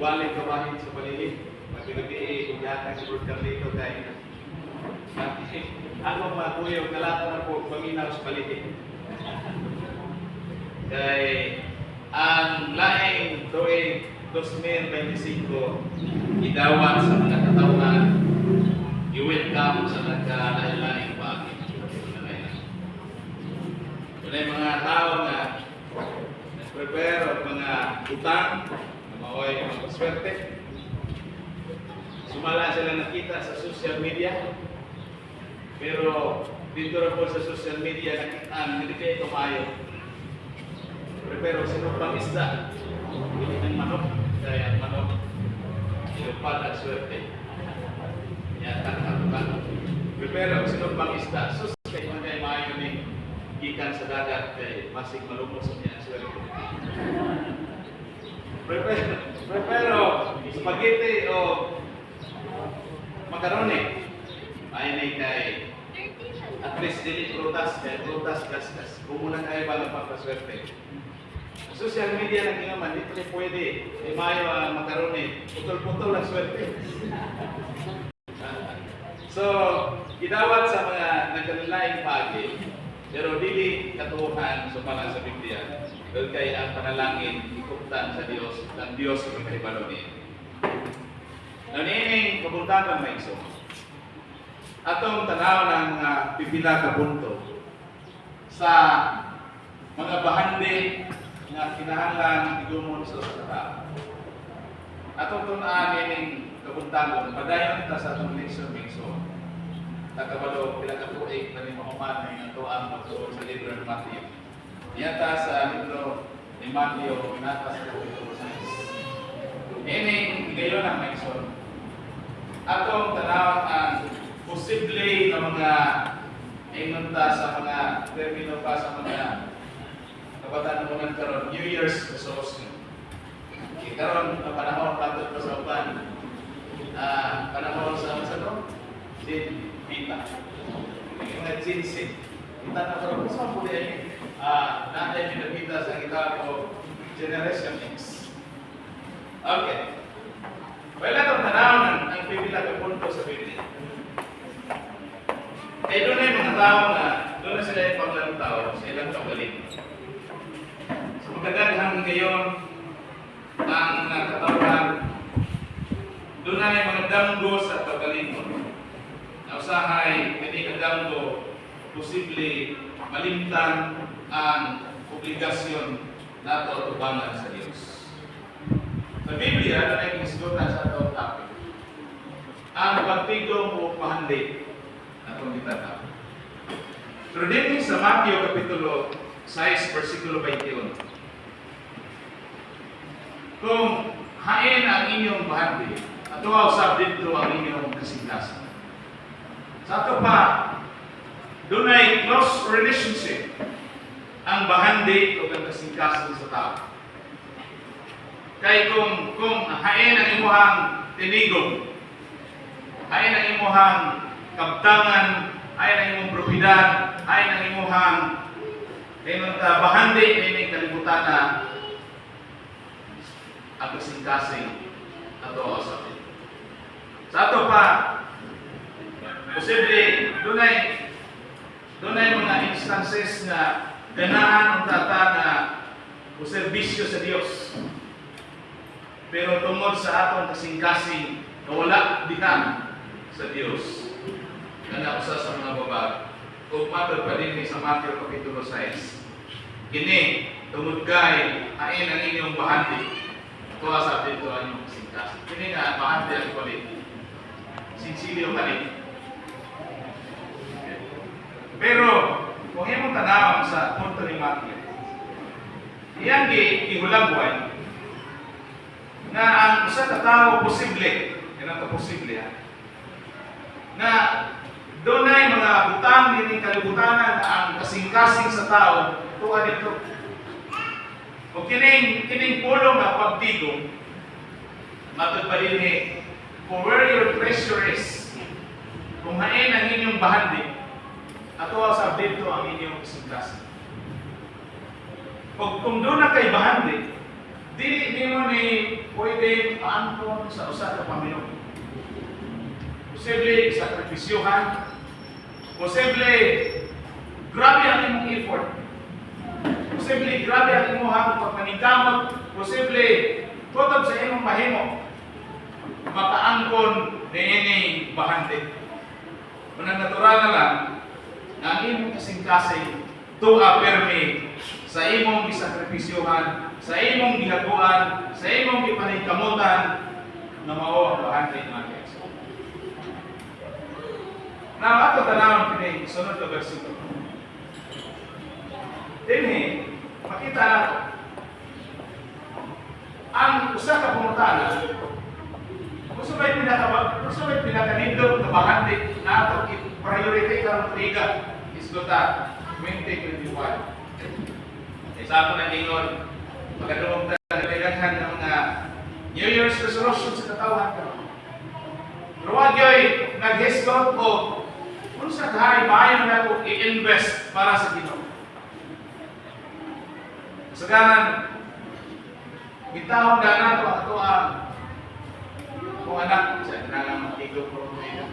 balik kabahin sa paligid. Pagkagabi, kung yata si Lord Carlito kay ako makuyo, kalata na po paminaw sa paligid. Kay ang laing tuwing 2025, idawat sa mga katauhan, i-welcome sa nagkalain-laing bagay. May mga tao na nag-prepare o mga utang na maoy magpaswerte. Sumala sila nakita sa social media. Pero dito na po sa social media nakita hindi kayo tumayo. Prepare o sino pang isda. Hindi ng manok. Kaya manok. Ilupad at swerte. Yata ang prepare o sino pang isda. Kaya mga maayo ni gikan sa dagat kay masig malumos sa niya swerte. Prepare spaghetti o macaroni. Ay kay at least dili prutas kaskas. Kumulang kayo ba ng pagpaswerte. Social media lang ginaman, dito rin pwede. Mayo ang macaroni, putol-putol ang swerte. So, idawat sa mga nagkanilaing pagi, pero dili katuhan sa mga sa Biblia, dahil kay ang panalangin, ikuptan sa Diyos, ng Diyos sa mga ibaloni. Nanining kabuntagan na iso. Atong tanaw ng mga pipila ka punto sa mga bahandi nga kinahanglan igumon sa tao. Atong tunaan nining kabuntagon, padayon ta sa atong leksyon mingso. Nakabalo pila ka tuig na ni Muhammad na ito ang magtuon sa libro ng Matthew. Yata sa libro ni Matthew, nata sa kapitulo 6. Nining gayon ang mingso. Atong tanaw ang posible na mga inunta sa mga termino pa sa mga kabataan mo ng karon, New Year's resolution. Karon na panahon patod pa sa uban. Panahon sa ano? Pita. Mga ginseng. Kita na karon sa mo din natin pinakita sa kita o Generation X. Okay. Well, itong tanaw ang pipila ka punto sa Biblia. Kaya doon ay mga tao na doon na sila yung paglang tao sa ilang kaugaling. So magagandang ngayon ang katawhan doon na yung mga damgo sa kaugaling mo. Na usahay, hindi ka damgo, posible malimtan ang obligasyon na ito tubangan sa Diyos. Sa Biblia, na ay isgutan sa itong topic. Ang pagtigong o pahandi atong gitata. Pero dito sa Matthew kapitulo 6 versikulo 21. Kung hain ang inyong bahandi, ato usab dito ang inyong kasiglasan. Sa ato pa, dunay close relationship ang bahandi o ang kasiglasan sa tao. Kay kung hain ang imuhang tinigong, hain ang imuhang kabtangan, ay ang imong propiedad, ay ang imuhang bahandi ay kalibutan na ang kasing-kasing ato sa atin. Sa ato pa, posible dunay mga instances na ganahan ang tata na o serbisyo sa Dios. Pero tungod sa atong kasing-kasing wala dikan sa Dios. Na usa sa mga babae. Kung matod pa din sa Matthew kapitulo 6. Kini tungod kay hain ang inyong bahandi. Tuwa sa dito ang inyong kasing-kasing. Kini nga bahandi ang palit. Sinsilyo palit. Pero kung imong tanawang sa punto ni Matthew, iyang gihulagway na ang usa ka tawo posible, yan ang posible ha, na doon ay mga butang din kalibutanan na ang kasing-kasing sa tao tuwa dito. O kining pulong na pagtigong, matod pa din for where your treasure is, kung hain ang inyong bahandi, ato sa dito ang inyong kasing-kasing. Kung doon na kay bahandi, dili mo ni pwede maangkon sa usa ka pamilya. Posible sakripisyuhan, posible grabe ang imong effort, posible grabe ang imong pagmaningkamot, posible tutob sa imong mahimo makaangkon niini bahante. Manang natural na lang na ang imong kasing-kasing tuwa permi sa imong gisakripisyuhan, sa imong gihaguan, sa imong gipaningkamutan na mao ang bahante nga Kristo. Na ato tanawon kini sunod ka bersikulo. Dinhi makita nato ang usa ka pangutana gusto may pinakanindot na bahante na ato i-priority karong tuiga isgota 2021. Isa ako na ingon magandang daghan ng mga New Year's resolution sa katawhan karon. Pero wag yoy naghisgot o kung sa kahay maayo na ako i-invest para sa Ginoo. Saganan bitahon na nato ato ang kung anak sa kanang matiglo ko ito.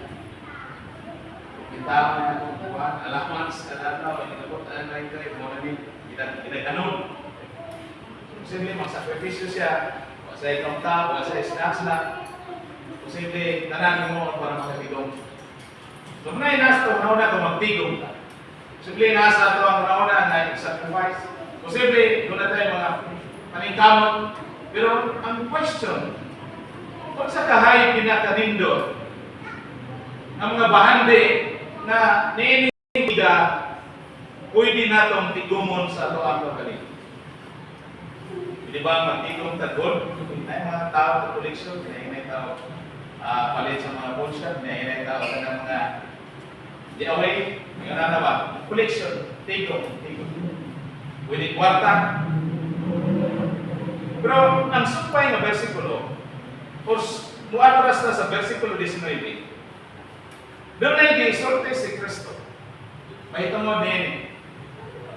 Bitahon na nato kuan allowance kada adlaw inabot ang lain kay mo na ni kinaganon. Posible magsakripisyo siya sa ikong tao, sa snacks na posible tanan mo para makatigong. So muna inasto na kung magtigong. Posible nasa ito ang nauna na sacrifice. Posible doon na tayo mga paningkamot. Pero ang question, kung sa kahay pinakanindo ang mga bahande na niiniga pwede natong tigumon sa ito ang pagkalit. Di ba magtigong tagod? May mga tao sa koleksyon, may tao palit sa mga bullshit, may tao sa mga giveaway, may na ba? Koleksyon, tigong. Pwede kwarta. Pero ang sumpay na versikulo, muatras na sa versikulo 19, doon na i-exorte si Kristo. Mahita mo din,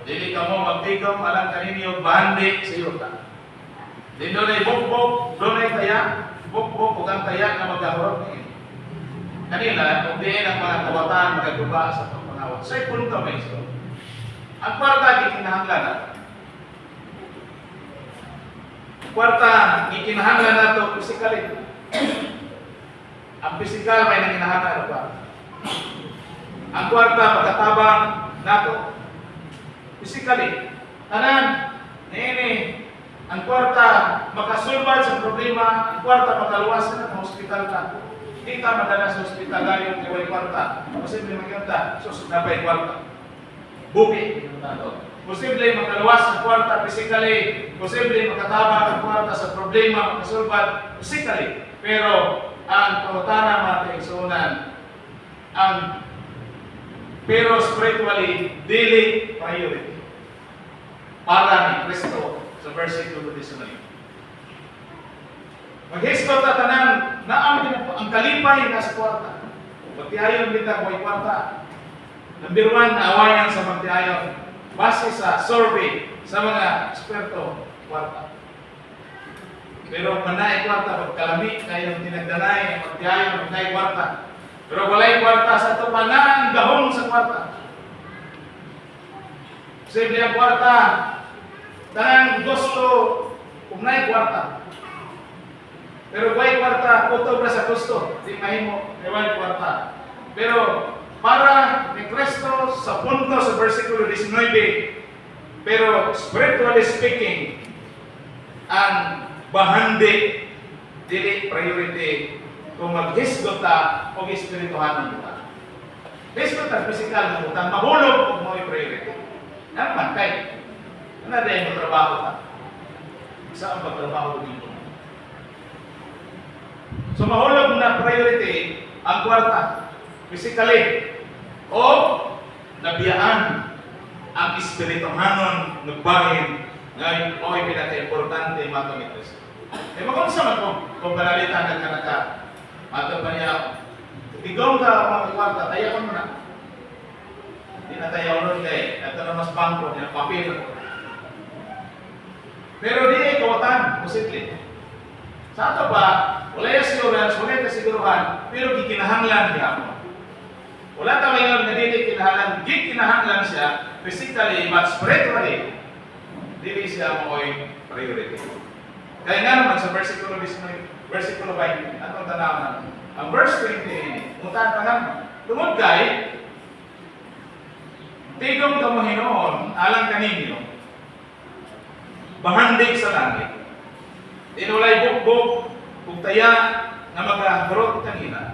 dili ka mo magtigong, alam kaninyo, bandi sa yuta. Din doon ay bukbok, doon ay taya, bukbok, huwag taya na magkahurot niya. Kanila, kung diin ang mga kawatan, magagawa sa pagpanawat. So, punto may iso. Ang kwarta, ikinahanglan na. Kwarta, ikinahanglan na ito physically. Ang physical, may nanginahanglan na ba? Ang kwarta, pagkatabang na ito. Physically. Tanan, nini, ang kwarta, makasulbad sa problema, ang kwarta, makaluwas na ng hospital ka. Hindi ka madala sa hospital ngayon, kaya kwarta. Posible magkanta, nabay kwarta. Buki, posible makaluwas sa kwarta physically, posible makatabang ang kwarta sa problema, makasulbad physically. Pero, ang pangutana mga kaigsunan, pero spiritually, daily priority. Para ni Kristo sa versikulo 19. Mag-hisgot na tanan na ang kalipay nasa kwarta. Magtihayon kita ko ay kwarta. Number 1 na awayan sa magtihayon. Base sa survey sa mga eksperto, kwarta. Pero manay kwarta, pagkalami, kayong tinagdanay, magtihayon, manay kwarta. Pero walay kwarta sa ito, manang gahong sa kwarta. Simple ang kwarta. Tanang gusto, umnay kwarta. Pero walay kwarta, puto na sa gusto. Di mahimo, walay kwarta. Pero para ni Kristo sa punto sa versikulo 19, pero spiritually speaking, ang bahandi, dili priority kung maghisgot ta o espirituhan mo ta. Hisgot ta physical mo ta, mahulog kung mo i-priority. Naman kay, ano dahil mo trabaho ta? Isa ang pagtrabaho dito. So mahulog na priority ang kwarta, physically, o nabiyaan ang espirituhanon nagbahin ngayon o ay pinaka-importante mato ni Kristo. Eh makunsa man kung panalitan ng kanaka mato pa niya tigong ka mga kwarta, tayawan mo na. Hindi na tayawan nun kay ito na mas bangko niya, papel. Pero di ay kawatan, posible. Sa ato pa, wala yung assurance, wala yung kasiguruhan, pero gikinahanglan niya mo. Wala tayo ngayon na dili kinahanglan siya physically but spiritually. Dili siya mo ay priority. Kaya nga naman sa versikulo 20, atong tanawan, ang verse 20, mutan pa naman. Tungod kay, tigong kamuhinoon, alang kaninyo, bahandig sa langit. Inulay bukbok, kung taya na magkaharot kanina.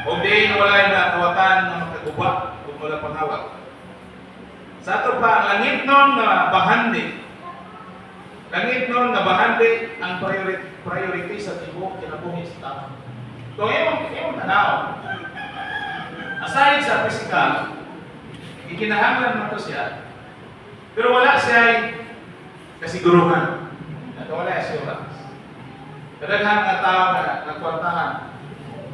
O di inulay na kawatan na magkaguba, kung wala pangawat. Sa ito pa, ang langit nun na bahandig. Langit nun na bahandig ang priority sa tibok kinabuhi sa tao. Kung iyong tanaw, aside sa physical, ikinahanglan mo ito siya, pero wala siya ay kasiguruhan. Wala assurance. Kadaghan nga tao na nagkwartahan,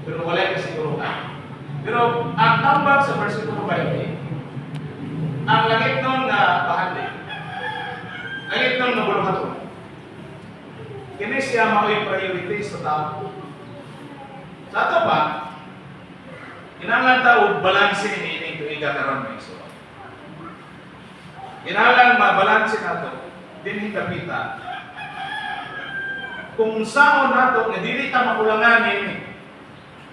pero wala kasiguruhan. Pero ang tambag sa versikulo 20, ang langit nun na bahandig, langit nun na buluhaton, kini siya mao'y priority sa tao. Sa ato pa, kinahanglan tayo balanse ni ining tuiga karon may iso. Kinahanglan mabalanse nato dinhi kapita. Kung saan nato nga dili ta makulangan ini.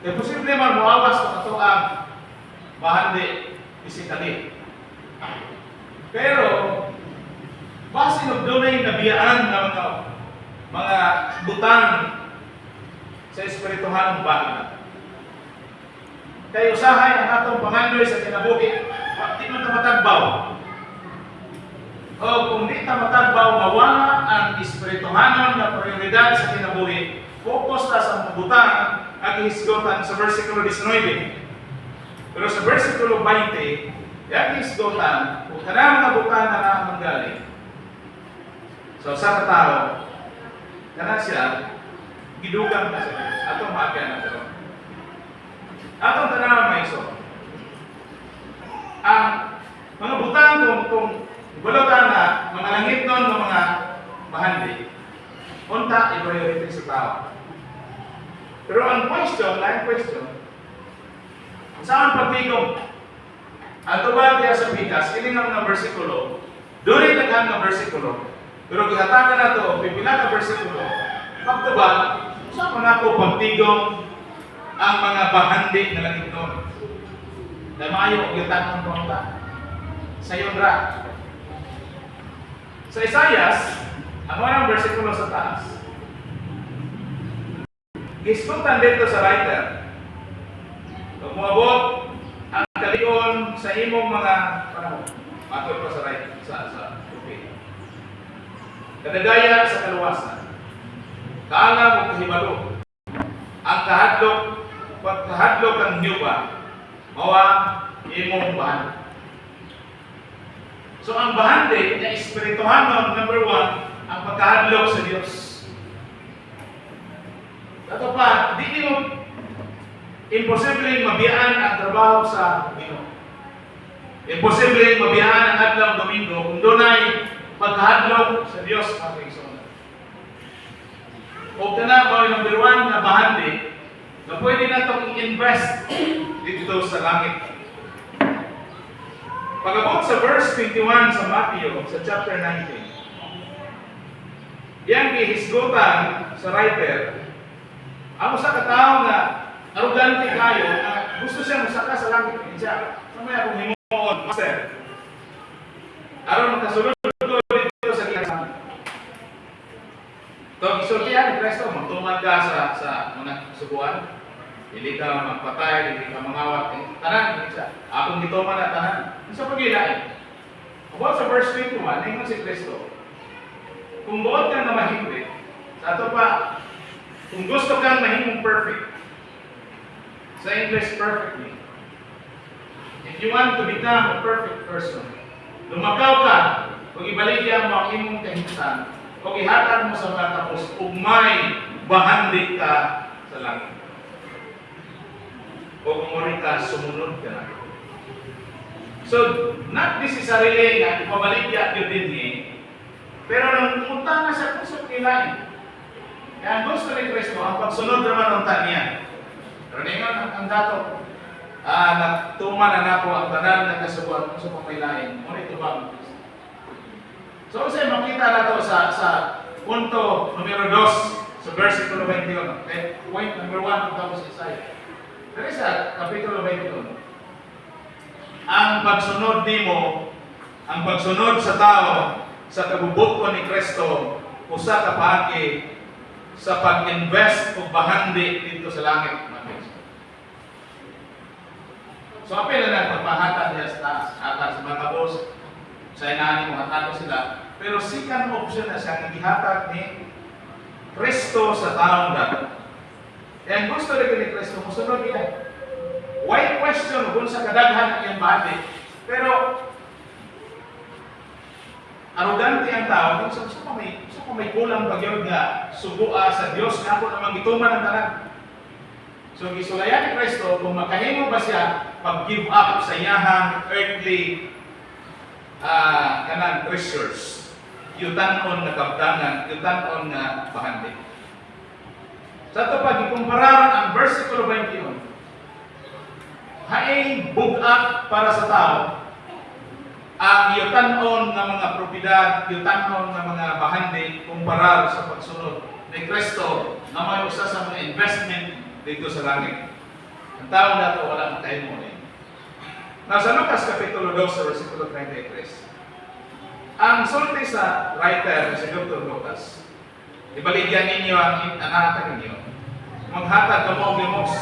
Kaya posible man moawas sa ato ang bahandi physically. Pero base ng dunay nabiyaan ng mga butang sa espirituhanong bagay. Kaya usahay ang atong pangandoy sa kinabuhi, di man ta matagbaw. O kung di ta matagbaw, mawala ang espirituhanon na prioridad sa kinabuhi, focus ta sa mga butang at ihisgotan sa versikulo 19. Pero sa versikulo 20, yung ihisgotan, kung kanang mga butang na nakamanggaling, so sa katao, kanang siya, gidugang na siya. Atong maagyan na ito. Atong tanawan may iso. Ang mga butang kung bulutan na mga langit nun ng mga bahandi, punta i-priority sa tao. Pero ang question, saan pagtigong? Ang tubal kaya sa Pikas, kiling ang mga versikulo, during naghan ng versikulo, pero gihatagan na ito, pipila ka versikulo, pagtubal, saan man ako pagtigong ang mga bahandi na langit nun? Na maayo, gihatagan ng punta. Sa iyon ra. Sa Isaias, ang unang versikulo sa taas, giskutan dito sa writer, kung umabot ang kaligon sa imong mga panahon, matod pa sa writer, sa propeta. Kadagaya sa kaluwasan, kaalam o kahibalo, ang pagkahadlok ang Diyuba, mawa imong bahandi. So ang bahandi na espirituhanon, number 1, ang pagkahadlok sa Diyos. Dato pa, di mo imposibleng mabiyaan ang trabaho sa Ginoo. Imposibleng mabiyaan ang adlaw Domingo kung dunay pagkahadlok sa Diyos ang Panginoon. O kana ba number 1 na bahandi na pwede na itong i-invest dito sa langit. Pag-abot sa verse 21 sa Matthew, sa chapter 19, yan gihisgutan sa writer, ang usa ka tawo nga arugante kayo na gusto siya masaka sa langit din siya. Samay akong himuon, master. Aron makasulod dito sa gilang. Ito, isultihan ni Kristo, magtumad ka sa mga subuan. Hindi ka magpatay, hindi ka mangawat. Tanan, hindi siya. Akong gituman na tanan. Sa pagilain. About sa verse 21, ingon si Kristo, kung buot kang na mahigpit, sa ato pa, kung gusto kang mahimong perfect, sa English perfectly, if you want to become a perfect person, lumakaw ka, kung ibaligyan mo ang imong kahinsan, kung ihatag mo sa mga tapos, ugmay, bahandik ka sa langit. O kung rin ka, sumunod ka na. So, not necessarily nga ipabaligya yun din pero nang pumunta na sa kusog kilain, Kaya ang gusto ni Kristo, ang pagsunod naman ng taniya. Pero ngayon, ang dato, nagtuman na na po ang tanan na kasubuan kung sa pamailain. Ngunit tumang. So, kasi makita na to sa punto numero 2 sa versikulo 21. Okay? Point number 1 ng tapos Isaiah. Pero sa kapitulo 21, ang pagsunod nimo, ang pagsunod sa tao sa kabubuton ni Kristo usa ka paagi sa pag-invest o bahandi dito sa langit. So, apel na pagpahatag niya sa taas, atas sa mga kabos, sa inani mo hatag sila. Pero second option na siya, nagihatag ni Kristo sa taong dagat. Kaya gusto rin ni Kristo, musunod niya. Why question kung sa kadaghan ang iyang bahagi? Pero, arugante ang tao, kung may kulang bagyo nga subua sa Diyos, nga po namang ituman ang tanan. So, gisulayan ni Kristo, kung makahimo ba siya pag-give up sa iyahang earthly kanang treasures, yutanon na kabdangan, yutanon na bahandi. Sa ito pag ikumpararan ang versikulo 21, haing bugak para sa tao, ang yutanon ng mga propiedad, yutanon ng mga bahandi, kumparar sa pagsunod ni Kristo na may usa sa mga investment dito sa langit. Ang tao na ito wala makahimo niya. Nasa Lucas Kapitulo 2, versikulo 33. Ang sulti sa writer si Dr. Lucas, ibaligyan ninyo ang anatag ninyo. Maghatag kamo og limos.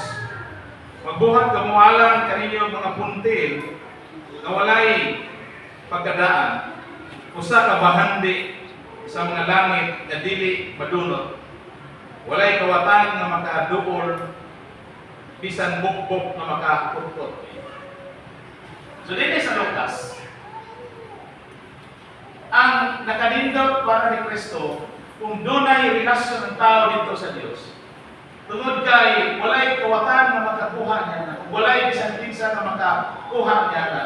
Magbuhat kamo alang kaninyo mga puntil na walay pagkadaan. Usa ka bahandi sa mga langit na dili madunot. Walay kawatan nga makaadukol bisan bukbok na makapurpot. So, dito sa Lucas, ang nakanindot para ni Kristo, kung doon ay relasyon ng tao dito sa Diyos, tungod kay walay kawatan na makakuha niya na, walay bisan kinsa na makakuha niya na,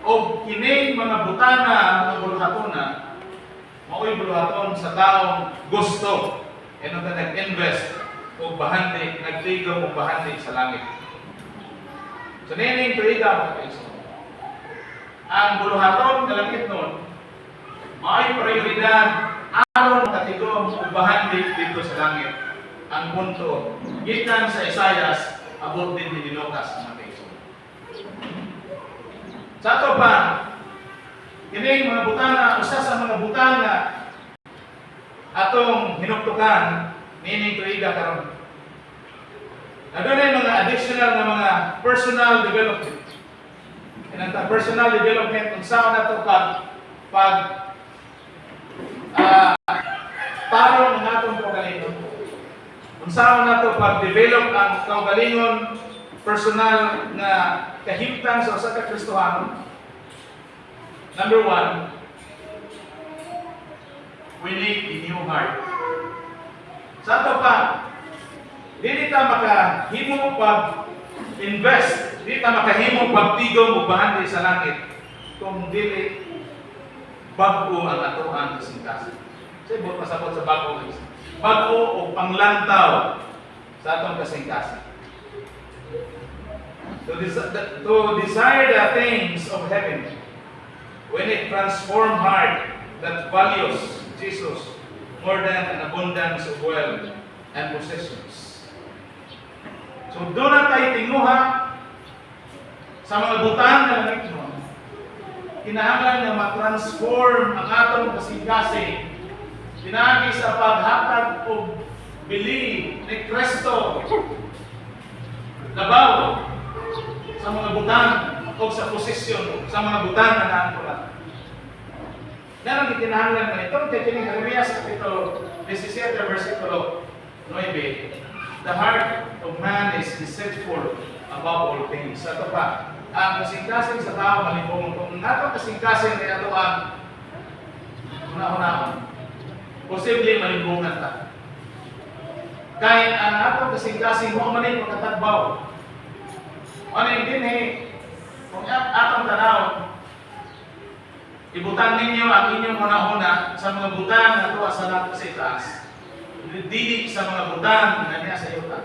o kining mga butana, mga buluhatona, mao'y buluhaton sa taong gusto, e nung nag-invest o bahandi, nagtigaw o bahandi sa langit. So, nining tuiga mga Kristo. Ang buluhaton na langit nun, may prioridad aron makatigom o bahandi dito sa langit. Ang punto, gikan sa Isaias, abot din ni Lucas mga Kristo. Sa ito pa, kining mga butana, usa sa mga butana atong hinuktukan, meaning tuiga karon. Nadunay mga additional na mga personal development. And ang personal development, kung saan na ito tarong ng atong kaugalingon. Kung saan na ito pag-develop ang kaugalingon personal na kahimtang sa usa ka Kristohano. Number 1, we need a new heart. Sa ito pa, dili ta makahimo pag-invest, dili ta makahimo pagtigom o bahandi sa langit kung dili bag-o ang atoan kasingkasan. Kasi buot pasabot sa bag-o. Bag-o o panglantaw sa atong kasingkasan. To desire the things of heaven, when it transform heart that values Jesus more than an abundance of wealth and possessions. So doon na tayo tinguha sa mga butang na langit mo. Kinahanglan na ma-transform ang atong kasing-kasing. Pinagi sa paghatag o bili ni Kristo. Labaw sa mga butang o sa posisyon sa mga butang na naantulan. Yan ang kinahanglan na ito. Kikinig Jeremias Kapitulo 17, versikulo 9. The heart of man is deceitful above all things. Sa ito pa, ang kasing-kasing sa tao malibong. Kung natong kasing-kasing ay ito ang una-unahon, posible malibungan ta. Kaya ang atong kasing-kasing mo manin makatagbaw. Ano yung din kung atong tanaw, ibutang ninyo ang inyong una-una sa mga butang na tuwa sa nato sa itaas. dili sa mga butang nga niya sa yuta.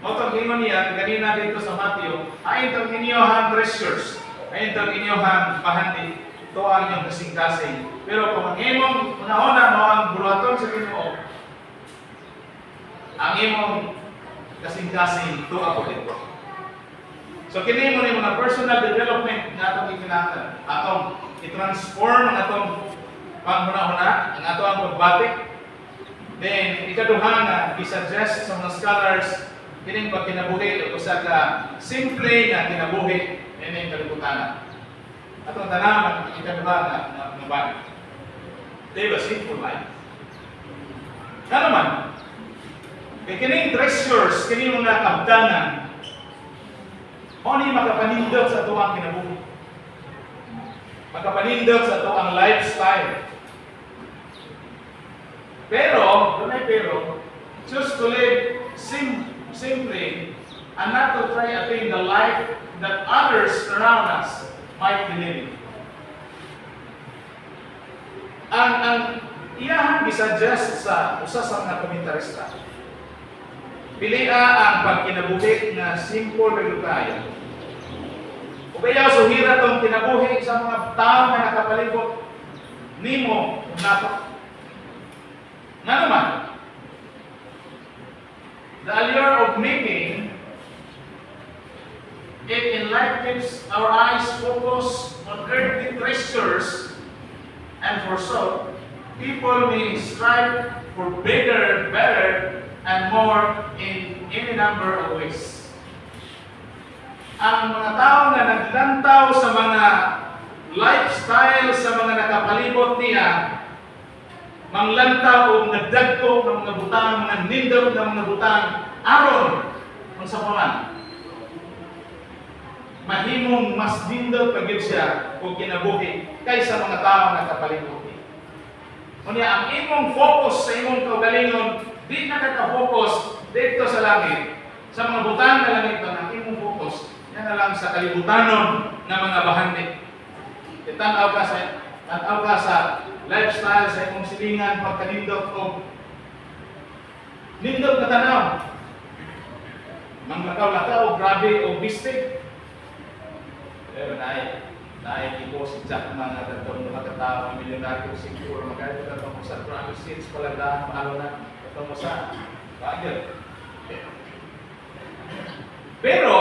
Motong ingon niya kanina dito sa Matthew, ayon tong inyohan treasures, ayon tong inyohan bahandi, ito ang inyong kasing-kasing. Pero kung ang imong una mo ang bulaton sa Ginoo, ang imong kasing-kasing ito ako dito. So kini mo ni mga personal development nga atong ikinahanglan, atong i-transform ang atong panghuna-huna, ang atong pagbati. Then ikaduha nga i-suggest sa mga scholars kining pagkinabuhi o usa ka simple nga kinabuhi ining kalibutan. Atong tanaw ikaduha nga bati. Live a simple life. Nga naman, kining treasures, kining mga kabdanan, o ni makapanindot sa tuwang kinabuhi. Makapanindot sa tuwang lifestyle. Pero, choose to live simply and not to try to attain the life that others around us might be living. Ang iyahang gisuggest sa usa sa mga komentarista, pilia ang pagkinabuhi na simple pero kaya. O kaya suhira tong kinabuhi sa mga tao na nakapalibot nimo nato. Nga naman, the allure of making it in life keeps our eyes focused on earthly treasures, and for so, people may strive for bigger, better, and more in any number of ways. Ang mga tao na naglantaw sa mga lifestyle sa mga nakapalibot niya, manglantaw o nagdagko ng mga butang, mga nindot ng mga butang, aron ang sa paman. Mahimong mas nindot pagid siya o kinabuhi kaysa mga tao na nakapalibot niya. Kunya ang imong focus sa imong kaugalingon, di na nakaka-focus dito sa langit, sa mga butang na langit ang imong focus, yan na lang sa kalibutanon ng mga bahandi. Tanaw ka sa lifestyle sa imong silingan, pagkanindot o nindot na tanaw. Manglakaw-lakaw, grabe o bistig. Pero naay ibo si Jack mga katong makatao, ang milyonaryo siguro, magkaya katong sa travel seats palagdaan, mahalo na, katong sa bagay. Pero,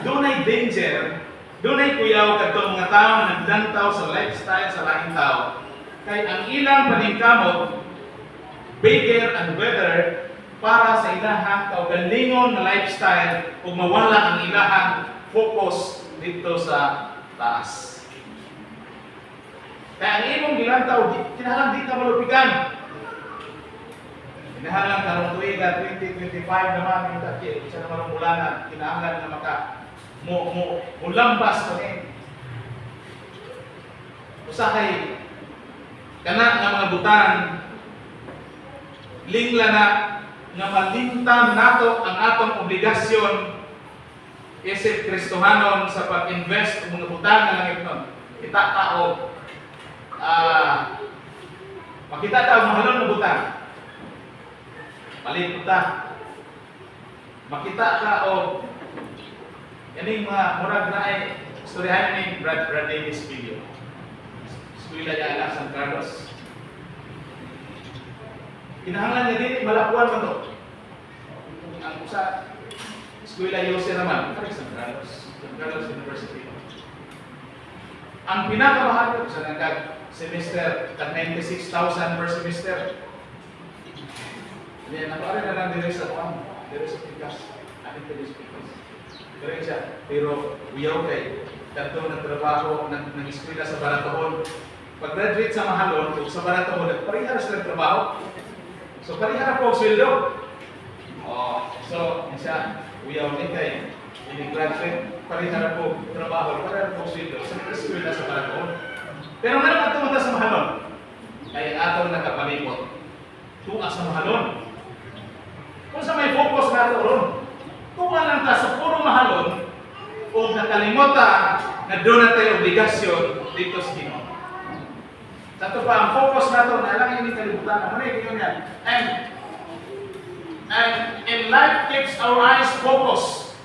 doon ay danger, doon ay kuyaw katong mga tao na naglantaw sa lifestyle sa lahing tao. Kaya ang ilang paningkamot, bigger and better, para sa ilahang kaugalingon na lifestyle kung mawala ang ilahang focus dito sa taas. Kaya ang imong gilantaw, kinahanglan di ka malupigan. Kinahanglan karong tuiga 2025 naman yung takil, isa naman ang mulana, kinahanglan na mulambas ko rin. Usahay, kanak nga mga butan, lingla na nga malimtan nato ang atong obligasyon isip Kristohanon sa pag-invest ng mga butang na langit nun. Kita ka o makita ka o mahalon ng butang. Malimot ta. Makita ka o yaning mga murag na ay istoryahan ni Brad Davis video. Eskwela niya anak San Carlos. Kinahanglan niya din, malapuan mo to. Ang usa, eskwela Jose naman, San Carlos University. Ang pinakamahal sa nagkag-semester, tag 96,000 per semester. Yan, nakuha na lang dire sa kwan, dire sa Pikas, ating dire sa Pikas. Dire siya, pero uyaw kay, kanto nagtrabaho, nag-eskwela sa Baratohon. Pag-graduate sa Mahalon, o sa Baratohon, parihara sila trabaho. So, parihara po ang sweldo. So, siya, uyaw ni kay, ini-graduate, parihara po trabaho, parihara po ang sweldo. So, nag-eskwela sa Baratohon. Pero nga naman tumunta sa Mahalon, kaya atong nakapalikot, tuwa sa Mahalon. Kung sa may focus na ito ron, tuwa lang ka sa puro Mahalon, o nakalimota na doon na tayo obligasyon dito sa Ginoo. Sa ito pa, ang focus na ito, na lang yung kalibutan, ano rin yun yan. And And in life keeps our eyes focused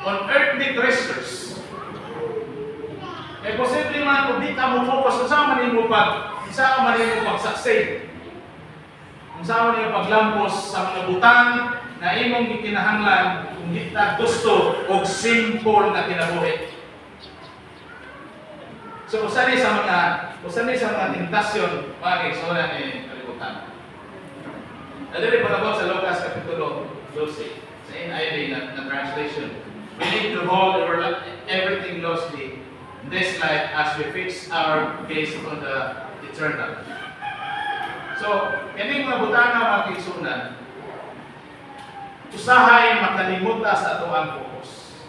on earthly treasures. Eh, posible man kung di ka mo focus, kung saan man mo pag-succeed. Kung saan man paglampos sa mga butang na imong gikinahanglan kung di ta gusto o simple na kinabuhi. So, usan sa mga tentasyon, mga kaisonan ni kalibutan. Nadali pa sa Lucas Kapitulo 12, sa NIV na translation. We need to hold everything loosely in this life as we fix our gaze on the eternal. So, kining mga butana mga kaigsunan, usahay makalimuta sa ato ang focus.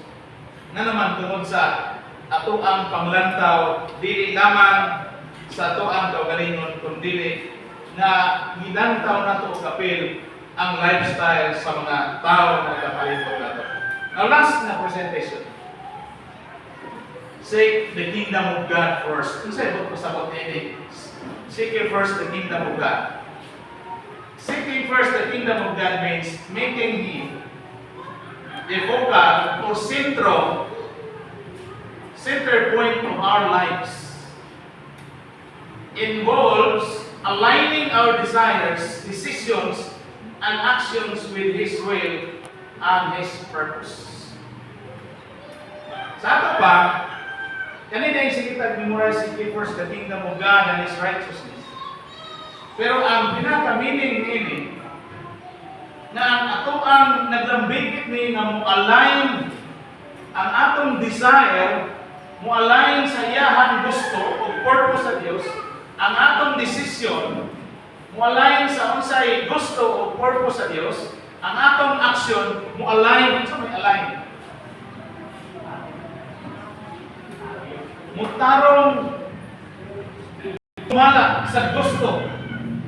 Na naman tungod sa ato ang panglantaw, dili lamang sa ato ang kaugalingon, kundi na ginantaw nato kapil ang lifestyle sa mga tao na nagapalibot nato. Now, last na presentation. Seek the kingdom of God first. Kung sa'yo po pasabot ini, seek first the kingdom of God. Seeking first the kingdom of God means making Him the focal or center point of our lives. Involves aligning our desires, decisions, and actions with His will and His purpose. Sa ato pa, kanina yung sige memorize, seek first the kingdom of God and His righteousness. Pero ang pinaka-meaning nini, na ang ato ang naglambigit ni nga mo-align ang atong desire, mo-align sa iyahan gusto o purpose sa Dios, ang atong desisyon, mo-align sa unsay gusto o purpose sa Dios, ang atong action, mo-align, sa may align. Mutarong tumala sa gusto.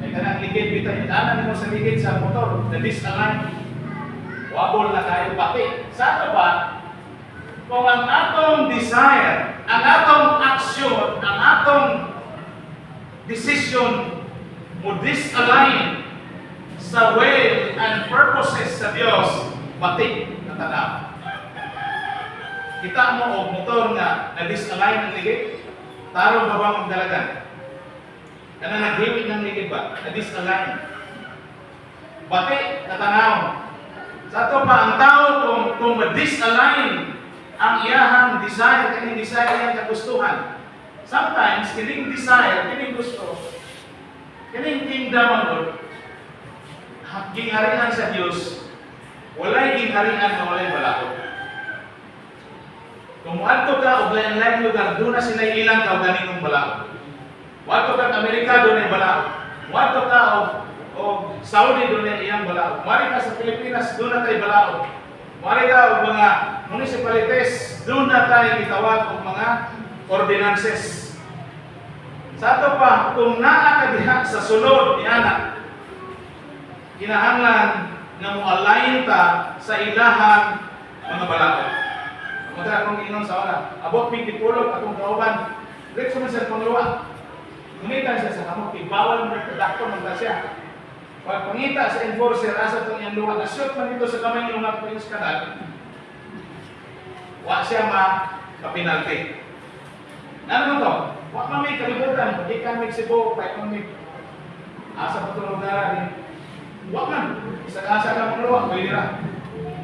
May kanang ligid bitaw, daanan mo sa ligid sa motor, na disalign. Wabol na kayo pati. Sa ato ba, kung ang atong desire, ang atong action, ang atong decision mo disalign sa will and purposes sa Dios, pati na tanaw. Kita mo o motor nga na-disalign ang ligid, tarong babang ang dalagan. Kana naghiwit ng ligid ba? Na-disalign. Bati, natanaw. Sa ito pa, ang tao kung ma-disalign ang iyahang desire, kining desire iyang kagustuhan. Sometimes, kining desire, kining gusto, kining kingdom ang Lord, gingharian sa Diyos, walay gingharian na walay balakot. Kung muadto ka o lain-lain lugar, doon na sila ilang kaugalingon balakot. Muadto ka Amerika, doon ay balakot. Muadto ka o Saudi, doon ay iyang balakot. Muari ka sa Pilipinas, doon na tayo balakot. Muari ka o mga municipalities, doon na tayo itawag o mga ordinances. Sa ato pa, kung naakadiha sa sulod ni anak, kinahanglan na mo-align ta sa ilahang mga balakot. Mata akong inom sa oras. Abot may tipulog akong kauban. Great sa mga pangluwa. Ngunita siya sa kamot. Ibawal mo na kadakto ng tasya. Pag pangita sa enforcer, asa itong iyang luwa. Nasyot man ito sa kamay yung mga pangis kanal. Wa siya makapinalti. Ano mo to? Wa kami kalibutan. Pag kami Cebu, kahit kami asa patulog na rin. Wa man. Isa-asa ka pangluwa. Pwede na.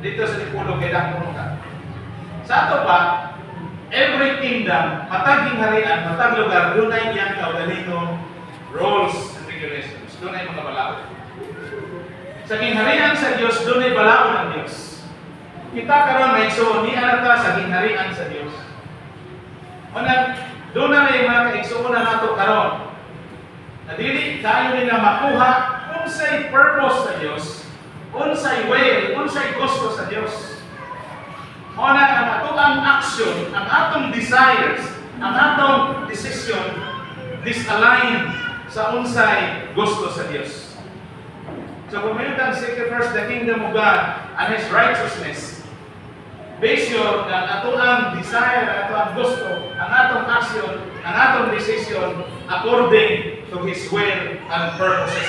Dito sa tipulog kay dakto ka. Sa ato pa, every kingdom, mataging harian, matag lugar, doon ay iyang kaugalingong rules and regulations. Doon ay mga balao. Sa gingharian sa Diyos, doon ay balao ng Diyos. Kita karon may igsoon, ni anata sa gingharian sa Diyos. Doon na may mga kaigsoon na nato karon. Nadili tayo nila makuha unsay purpose sa Diyos, unsay will, unsay gusto sa Diyos. Muna ang atong action, ang atong desires, ang atong decision, disalign sa unsay gusto sa Diyos. So kung mayroon seek first the kingdom of God and His righteousness, based yun ang atong desire, ang atong gusto, ang atong action, ang atong decision according to His will and purposes.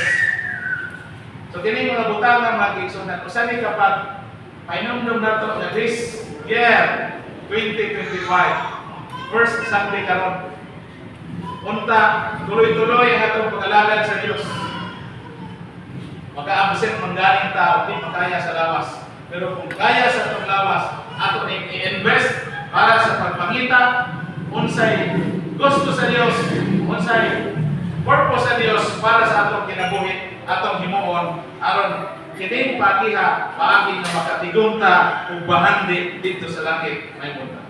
So So kini mga butang nga mga igsunan, usa ni kapag painumdum nato nga this year 2025 first Sunday karon. Unta tuloy-tuloy ang atong pag-alagad sa Dios. Maka-absent man galing tao, di makaya sa lawas. Pero kung kaya sa atong lawas, ato i-invest para sa pagpangita unsay gusto sa Dios, unsay purpose sa Dios para sa atong kinabuhi, atong himuon aron kining pagiha paagi nga makatigumta ug bahandi dito sa langit may munta.